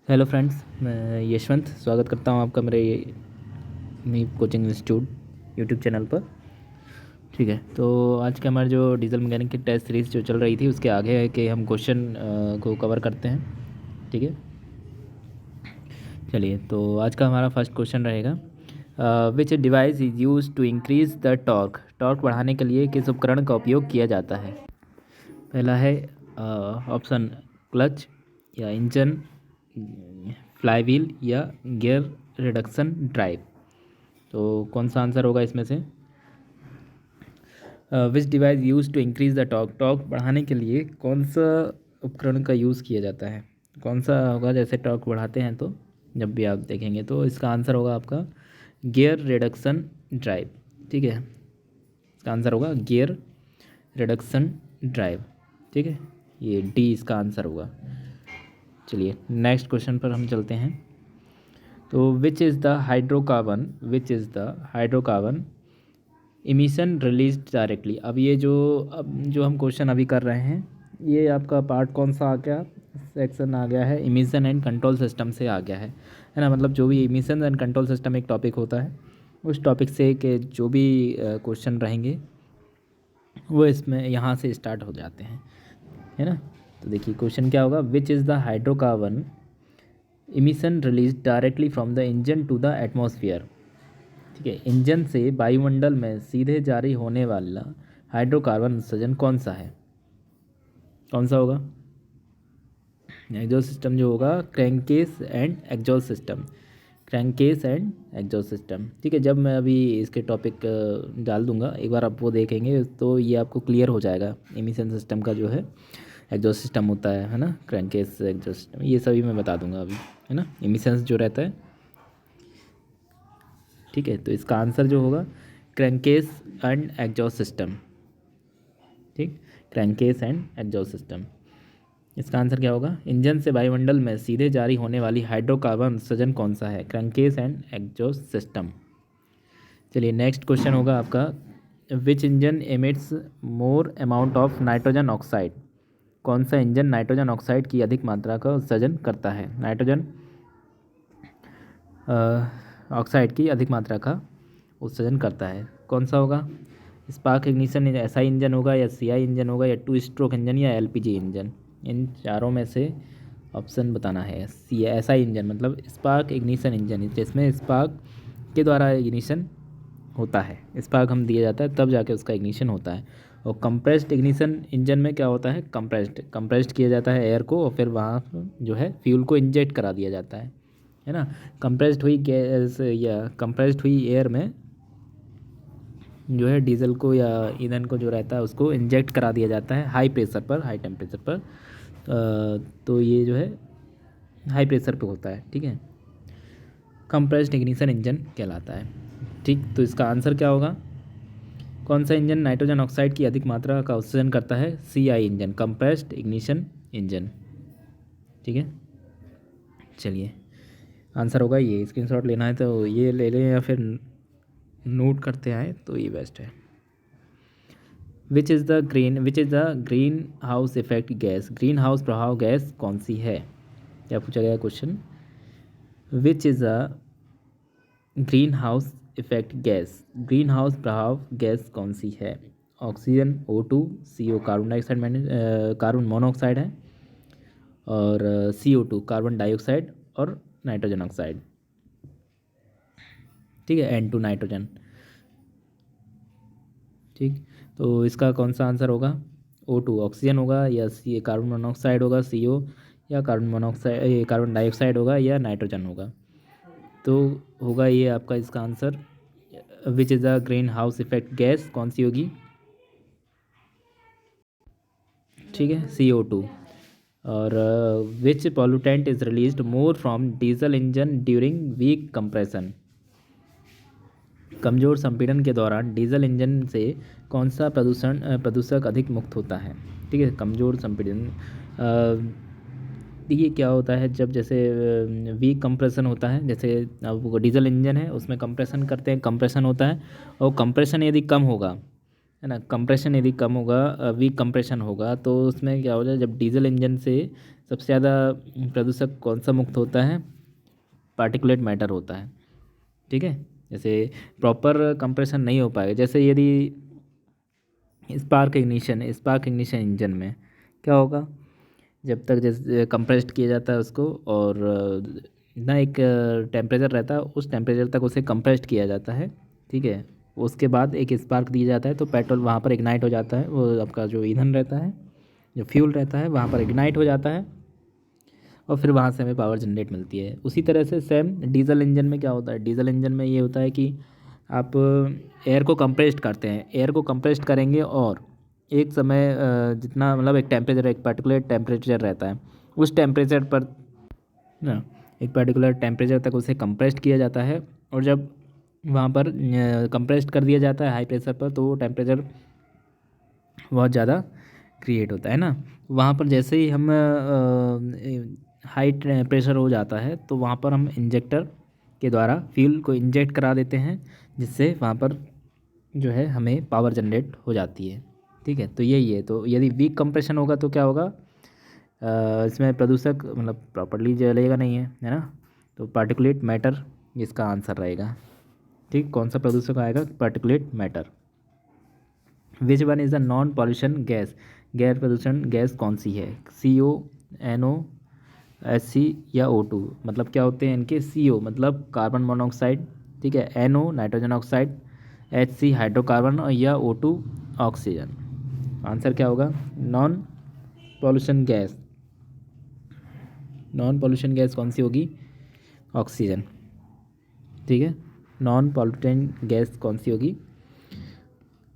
Hello friends, मैं यशवंत स्वागत करता हूं आपका मेरे मी कोचिंग इंस्टीट्यूट यूट्यूब चैनल पर। ठीक है, तो आज का हमारा जो डीजल मैकेनिक की टेस्ट सीरीज़ जो चल रही थी उसके आगे है कि हम क्वेश्चन को कवर करते हैं। ठीक है, चलिए, तो आज का हमारा फर्स्ट क्वेश्चन रहेगा, which device is use to increase the torque. Torque बढ़ाने के लिए किस उपकरण का उपयोग किया जाता है? पहला है ऑप्शन क्लच या इंजन, फ्लाईव्हील या गियर रिडक्शन ड्राइव। तो कौन सा आंसर होगा इसमें से? Which device use to increase the torque. Torque बढ़ाने के लिए कौन सा उपकरण का यूज़ किया जाता है? कौन सा होगा? जैसे टॉर्क बढ़ाते हैं तो जब भी आप देखेंगे तो इसका आंसर होगा आपका गियर रिडक्शन ड्राइव। ठीक है, इसका आंसर होगा गियर रिडक्शन ड्राइव। ठीक है, ये डी इसका आंसर होगा। चलिए नेक्स्ट क्वेश्चन पर हम चलते हैं। तो विच is the hydrocarbon emission release directly. अब ये जो हम क्वेश्चन अभी कर रहे हैं, ये आपका पार्ट कौन सा आ गया? सेक्शन आ गया है इमिशन एंड कंट्रोल सिस्टम से आ गया है ना। मतलब जो भी इमिशन एंड कंट्रोल सिस्टम एक टॉपिक होता है, उस टॉपिक से के जो भी क्वेश्चन रहेंगे वो इसमें यहाँ से स्टार्ट हो जाते हैं, है ना। तो देखिए क्वेश्चन क्या होगा, which is the hydrocarbon emission release directly from the engine to the atmosphere. ठीक है, इंजन से वायुमंडल में सीधे जारी होने वाला हाइड्रोकार्बन उत्सर्जन कौन सा है? कौन सा होगा? एग्जॉस्ट सिस्टम जो होगा, crankcase and exhaust system. Crankcase and exhaust system. ठीक है, जब मैं अभी इसके टॉपिक डाल दूंगा, एक बार आप वो देखेंगे तो ये आपको क्लियर हो जाएगा। इमिशन सिस्टम का जो है एग्जॉस्ट सिस्टम होता है ना, क्रैंकेस एग्जॉस्ट सिस्टम, ये सभी मैं बता दूंगा अभी, है ना। इमिशंस जो रहता है, ठीक है, तो इसका आंसर जो होगा क्रैंकेस एंड एग्जॉस्ट सिस्टम। ठीक, क्रैंकेस एंड एग्जॉस्ट सिस्टम। इसका आंसर क्या होगा? इंजन से वायुमंडल में सीधे जारी होने वाली हाइड्रोकार्बन उत्सर्जन कौन सा है? Crankcase and exhaust system. चलिए नेक्स्ट क्वेश्चन होगा आपका, which engine emits more amount of nitrogen oxide. कौन सा इंजन नाइट्रोजन ऑक्साइड की अधिक मात्रा का उत्सर्जन करता है? नाइट्रोजन ऑक्साइड की अधिक मात्रा का उत्सर्जन करता है, कौन सा होगा? स्पार्क इग्निशन एसआई इंजन होगा, या सीआई इंजन होगा, या टू स्ट्रोक इंजन, या एलपीजी इंजन। इन चारों में से ऑप्शन बताना है। सी एसआई इंजन मतलब स्पार्क इग्निशन इंजन, जिसमें स्पार्क के द्वारा इग्निशन होता है। स्पार्क हम दिया जाता है तब जाके उसका इग्निशन होता है। और कंप्रेस्ड इग्निशन इंजन में क्या होता है? कंप्रेस्ड किया जाता है एयर को, और फिर वहाँ जो है फ्यूल को इंजेक्ट करा दिया जाता है ना। कंप्रेस्ड हुई गैस या कंप्रेस्ड हुई एयर में जो है डीजल को या ईंधन को जो रहता है उसको इंजेक्ट करा दिया जाता है हाई प्रेशर पर, हाई टेम्परेचर पर। तो ये जो है हाई प्रेशर पे होता है। ठीक है, कंप्रेस्ड इग्निशन इंजन कहलाता है। ठीक, तो इसका आंसर क्या होगा? कौन सा इंजन नाइट्रोजन ऑक्साइड की अधिक मात्रा का उत्सर्जन करता है? CI engine, compressed ignition engine. ठीक है, चलिए आंसर होगा ये। स्क्रीनशॉट लेना है तो ये ले लें, या फिर नोट करते आए तो ये बेस्ट है। विच is the greenhouse effect gas. Green house प्रभाव गैस कौन सी है? क्या पूछा गया question? Which is the greenhouse effect gas. Green house प्रभाव गैस कौन सी है? Oxygen, O2, CO carbon dioxide, carbon monoxide है, और CO2 कार्बन डाइऑक्साइड, और नाइट्रोजन ऑक्साइड। ठीक है, N2 नाइट्रोजन। ठीक, तो इसका कौन सा आंसर होगा? O2 ऑक्सीजन होगा, या सी कार्बन मोनोऑक्साइड होगा, CO, या कार्बन मोनोऑक्साइड कार्बन डाइऑक्साइड होगा, या नाइट्रोजन होगा। तो होगा ये आपका इसका answer. Which is the greenhouse effect gas कौन सी होगी? ठीक है, CO2। और which pollutant is released more from diesel engine during weak compression. कमज़ोर संपीड़न के दौरान डीजल इंजन से कौन सा प्रदूषक अधिक मुक्त होता है? ठीक है, कमज़ोर संपीड़न देखिए क्या होता है, जब जैसे वीक कंप्रेशन होता है, जैसे अब वो डीजल इंजन है उसमें कंप्रेशन करते हैं, कंप्रेशन होता है, और कंप्रेशन यदि कम होगा है ना। कंप्रेशन यदि कम होगा, वीक कंप्रेशन होगा, तो उसमें क्या हो जाए, जब डीजल इंजन से सबसे ज़्यादा प्रदूषक कौन सा मुक्त होता है, पार्टिकुलेट मैटर होता है। ठीक है, जैसे प्रॉपर कंप्रेशन नहीं हो पाएगा, जैसे यदि स्पार्क इग्निशन इंजन में क्या होगा, जब तक जैसे कंप्रेस्ड किया जाता है उसको, और ना एक टेम्परेचर रहता है, उस टेम्परेचर तक उसे कंप्रेस्ड किया जाता है। ठीक है, उसके बाद एक स्पार्क दिया जाता है, तो पेट्रोल वहाँ पर इग्नाइट हो जाता है, वो आपका जो ईंधन रहता है, जो फ्यूल रहता है, वहाँ पर इग्नाइट हो जाता है, और फिर वहाँ से हमें पावर जनरेट मिलती है। उसी तरह से सेम डीजल इंजन में क्या होता है, डीजल इंजन में ये होता है कि आप एयर को कंप्रेस्ड करते हैं, एयर को कंप्रेस्ड करेंगे, और एक समय जितना मतलब एक टेम्परेचर, एक पर्टिकुलर टेम्परेचर रहता है, उस टेम्परेचर पर ना, एक पर्टिकुलर टेम्परेचर तक उसे कंप्रेस्ड किया जाता है, और जब वहाँ पर कंप्रेस्ड कर दिया जाता है हाई प्रेशर पर, तो वो टेम्परेचर बहुत ज़्यादा क्रिएट होता है ना। वहाँ पर जैसे ही हम हाई प्रेशर हो जाता है, तो वहाँ पर हम इंजेक्टर के द्वारा फ्यूल को इंजेक्ट करा देते हैं, जिससे वहाँ पर जो है हमें पावर जनरेट हो जाती है। ठीक है, तो यही है। तो यदि वीक कंप्रेशन होगा तो क्या होगा, इसमें प्रदूषक मतलब प्रॉपर्ली जलेगा नहीं है ना। तो पार्टिकुलेट मैटर इसका आंसर रहेगा। ठीक, कौन सा प्रदूषक आएगा, particulate matter. Which one is the non pollution gas, गैर प्रदूषण गैस कौन सी है, CO, NO, SC या O2। मतलब क्या होते हैं इनके, CO मतलब कार्बन मोनोऑक्साइड, ठीक है, NO nitrogen oxide, HC hydrocarbon, और या O2 ऑक्सीजन। आंसर क्या होगा, non pollution gas. Non pollution gas कौन सी होगी, ऑक्सीजन। ठीक है, नॉन पॉल्यूटेंट गैस कौन सी होगी,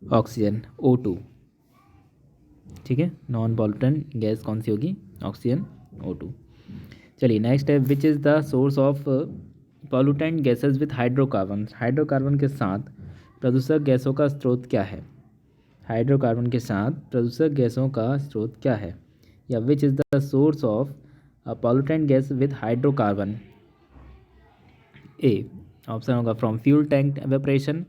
ऑक्सीजन, O2। ठीक है, नॉन पॉल्यूटेंट गैस कौन सी होगी, ऑक्सीजन, O2। चलिए नेक्स्ट है, विच is the source of pollutant gases with hydrocarbon, hydrocarbon के साथ प्रदूषक गैसों का स्रोत क्या है, हाइड्रोकार्बन के साथ प्रदूषक गैसों का स्रोत क्या है, या which is the source of pollutant gas with hydrocarbon. A option होगा फ्रॉम फ्यूल टैंक एवेपोरेशन,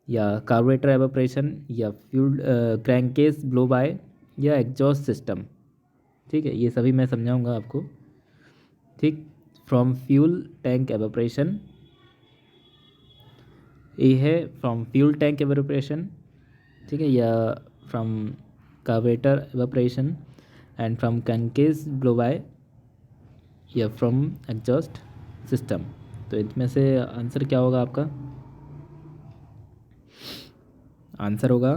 या कार्बोरेटर एवेपोरेशन, या फ्यूल क्रैंकेस ब्लो बाय, या एग्जॉस्ट सिस्टम। ठीक है, ये सभी मैं समझाऊंगा आपको। ठीक, from fuel tank evaporation, A है फ्रॉम फ्यूल टैंक एवेपोरेशन, ठीक है, या from carburettor evaporation, and from crankcase blow by, या फ्रॉम एग्जॉस्ट सिस्टम। तो इसमें से आंसर क्या होगा आपका, आंसर होगा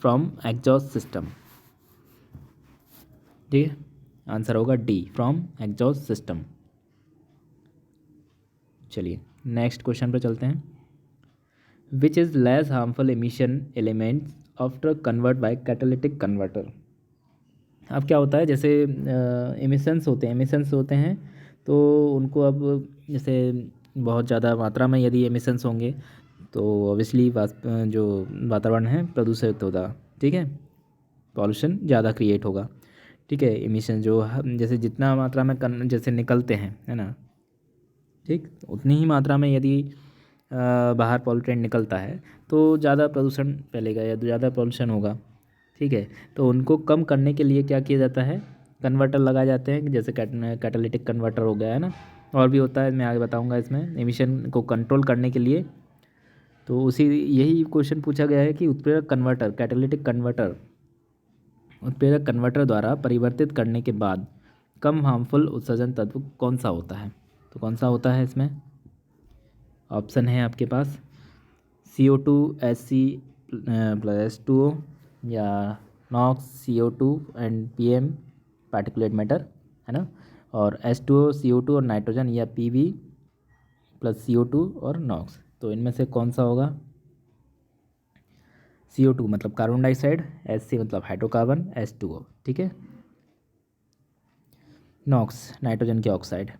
फ्रॉम एग्जॉस्ट सिस्टम। ठीक है, आंसर होगा डी, फ्रॉम एग्जॉस्ट सिस्टम। चलिए नेक्स्ट क्वेश्चन पर चलते हैं। Which is less harmful emission elements after convert by catalytic converter. अब क्या होता है, जैसे एमिशंस होते हैं, तो उनको अब जैसे बहुत ज़्यादा मात्रा में यदि एमिशंस होंगे, तो ऑब्वियसली जो वातावरण है प्रदूषित होगा। ठीक है, पॉल्यूशन ज़्यादा क्रिएट होगा। ठीक है, एमिशन जो जैसे जितना मात्रा में जैसे निकलते हैं, है ना, ठीक, उतनी ही मात्रा में यदि बाहर पॉल्यूटेंट निकलता है, तो ज़्यादा प्रदूषण फैलेगा या ज़्यादा पॉल्यूशन होगा। ठीक है, तो उनको कम करने के लिए क्या किया जाता है, कन्वर्टर लगाए जाते हैं, जैसे कैटालिटिक कन्वर्टर हो गया, है ना, और भी होता है, मैं आगे बताऊंगा इसमें, एमिशन को कंट्रोल करने के लिए। तो उसी यही क्वेश्चन पूछा गया है कि उत्प्रेरक कन्वर्टर, कैटालिटिक कन्वर्टर, उत्प्रेरक कन्वर्टर द्वारा परिवर्तित करने के बाद कम हार्मफुल उत्सर्जन तत्व कौन सा होता है। तो कौन सा होता है इसमें, ऑप्शन है आपके पास CO2 SC प्लस H2O, या NOx CO2 and PM particulate matter, है ना, और H2O CO2 और नाइट्रोजन, या PB प्लस CO2 और NOx। तो इनमें से कौन सा होगा, CO2 मतलब कार्बन डाइऑक्साइड, SC मतलब हाइड्रोकार्बन, H2O। ठीक है, NOx नाइट्रोजन के ऑक्साइड।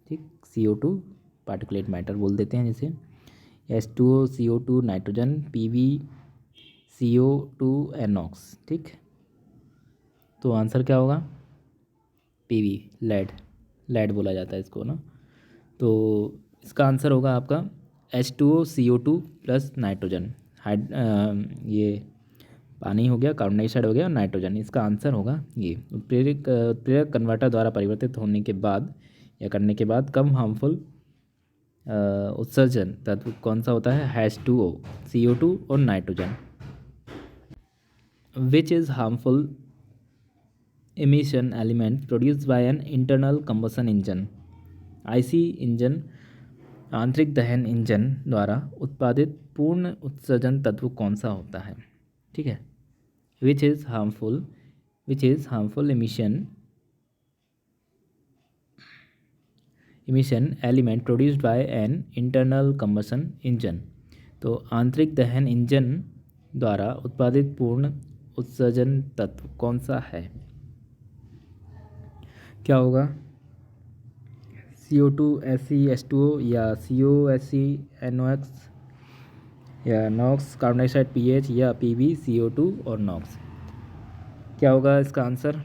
ठीक, CO2 पार्टिकुलेट मैटर बोल देते हैं जैसे, H2O CO2 nitrogen, PB CO2 NOx। ठीक, तो आंसर क्या होगा, PB, लेड बोला जाता है इसको ना। तो इसका आंसर होगा आपका H2O CO2 प्लस नाइट्रोजन, ये पानी हो गया, कार्बन डाइऑक्साइड हो गया और नाइट्रोजन। इसका आंसर होगा ये। उत्प्रेरक कन्वर्टर द्वारा परिवर्तित होने के बाद या करने के बाद कम हार्मफुल उत्सर्जन तत्व कौन सा होता है? H2O, CO2 और nitrogen. Which is harmful emission element produced by an internal combustion engine? IC engine, आंतरिक दहन इंजन द्वारा उत्पादित पूर्ण उत्सर्जन तत्व कौन सा होता है? ठीक है। Which is harmful emission element produced by an internal combustion engine। तो आंतरिक दहन इंजन द्वारा उत्पादित पूर्ण उत्सर्जन तत्व कौन सा है? क्या होगा? CO2 SeH2O या COSE NOx या NOx कार्बन डाइऑक्साइड PH या PB CO2 और NOx। क्या होगा इसका आंसर?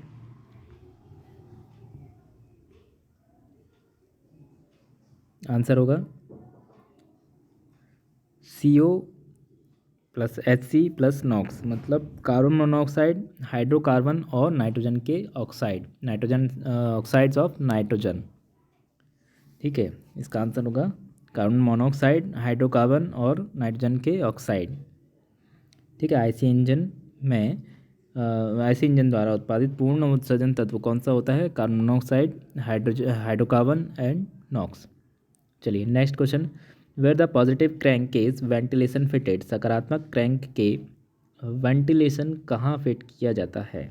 आंसर होगा CO plus HC plus NOx, मतलब कार्बन मोनोऑक्साइड, हाइड्रोकार्बन और नाइट्रोजन के oxide, nitrogen oxides of nitrogen. ठीक है, इसका आंसर होगा कार्बन मोनोऑक्साइड, हाइड्रोकार्बन और नाइट्रोजन के ऑक्साइड। ठीक है। आईसी इंजन द्वारा उत्पादित पूर्ण उत्सर्जन तत्व कौन सा होता है? Carbon monoxide, hydrocarbon and NOx. चलिए next question. Where the positive crank case ventilation fitted, सकारात्मक क्रैंक के वेंटिलेशन कहाँ फिट किया जाता है?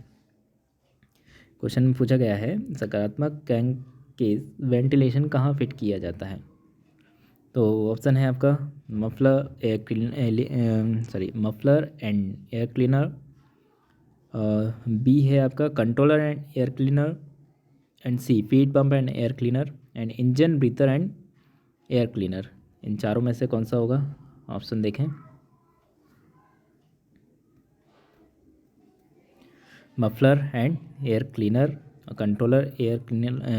क्वेश्चन में पूछा गया है सकारात्मक क्रैंक केस वेंटिलेशन कहाँ फिट किया जाता है? तो ऑप्शन है आपका muffler and air cleaner, B है आपका controller and air cleaner, and C feed pump and air cleaner, and engine breather and air cleaner. इन चारों में से कौन सा होगा? ऑप्शन देखें। Muffler and air cleaner, controller air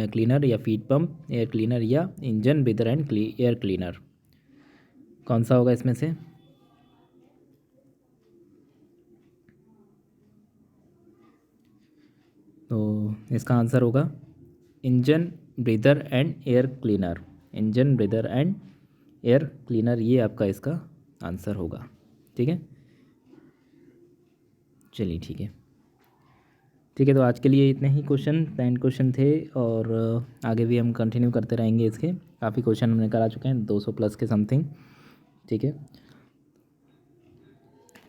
cleaner या फीड पंप एयर क्लीनर या engine breather and air cleaner, कौन सा होगा इसमें से? तो इसका आंसर होगा engine breather and air cleaner. Engine breather and air cleaner, ये आपका इसका आंसर होगा। ठीक है, चलिए ठीक है। ठीक है, तो आज के लिए इतने ही क्वेश्चन, 10 क्वेश्चन थे और आगे भी हम कंटिन्यू करते रहेंगे इसके। काफ़ी क्वेश्चन हमने करा चुके हैं, 200 प्लस के समथिंग। ठीक है,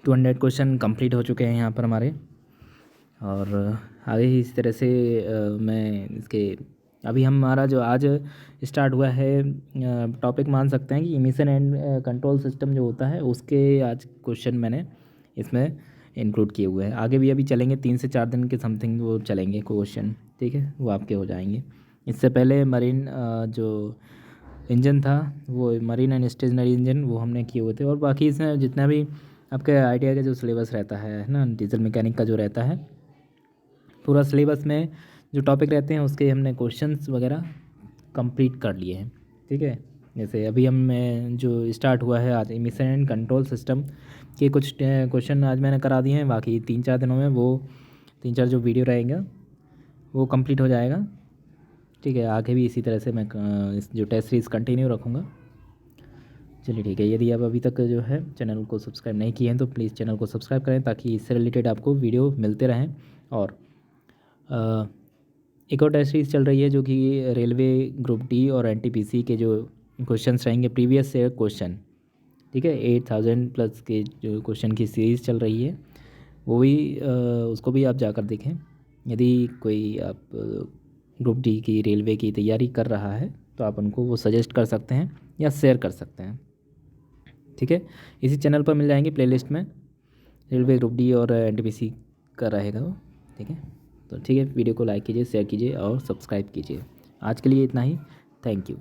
200 क्वेश्चन कंप्लीट हो चुके हैं यहाँ पर हमारे, और आगे ही इस तरह से मैं इसके अभी हमारा जो आज स्टार्ट हुआ है टॉपिक मान सकते हैं कि इमिशन एंड कंट्रोल सिस्टम जो होता है उसके आज क्वेश्चन मैंने इसमें इंक्लूड किए हुए हैं। आगे भी अभी चलेंगे 3 से 4 दिन के समथिंग वो चलेंगे क्वेश्चन। ठीक है, वो आपके हो जाएंगे। इससे पहले मरीन जो इंजन था वो मरीन एंड स्टेशनरी इंजन वो हमने किए हुए थे, और बाकी इसमें जितना भी आपके आईटीआई का जो सिलेबस रहता है ना, डीजल मैकेनिक का जो रहता है, पूरा सिलेबस में जो टॉपिक रहते हैं उसके हमने क्वेश्चंस वगैरह कंप्लीट कर लिए हैं। ठीक है, जैसे अभी हम जो स्टार्ट हुआ है आज इमिशन एंड कंट्रोल सिस्टम के कुछ क्वेश्चन आज मैंने करा दिए हैं। बाकी 3-4 दिनों में वो 3-4 जो वीडियो रहेगा वो कंप्लीट हो जाएगा। ठीक है, आगे भी इसी तरह से मैं इस जो टेस्ट सीरीज़ कंटिन्यू रखूँगा। चलिए ठीक है, यदि आप अभी तक जो है चैनल को सब्सक्राइब नहीं किए हैं तो प्लीज़ चैनल को सब्सक्राइब करें ताकि इससे रिलेटेड आपको वीडियो मिलते रहें। और एक और टेस्ट सीरीज़ चल रही है जो कि रेलवे ग्रुप डी और एनटीपीसी के जो क्वेश्चंस रहेंगे प्रीवियस ईयर क्वेश्चन। ठीक है, 8000 प्लस के जो क्वेश्चन की सीरीज़ चल रही है वो भी उसको भी आप जाकर देखें। यदि कोई आप ग्रुप डी की रेलवे की तैयारी कर रहा है तो आप उनको वो सजेस्ट कर सकते हैं या शेयर कर सकते हैं। ठीक है, इसी चैनल पर मिल जाएंगे प्लेलिस्ट में, रेलवे ग्रुप डी और एनटीपीसी का रहेगा वो। ठीक है, तो ठीक है, वीडियो को लाइक कीजिए, शेयर कीजिए और सब्सक्राइब कीजिए। आज के लिए इतना ही, थैंक यू।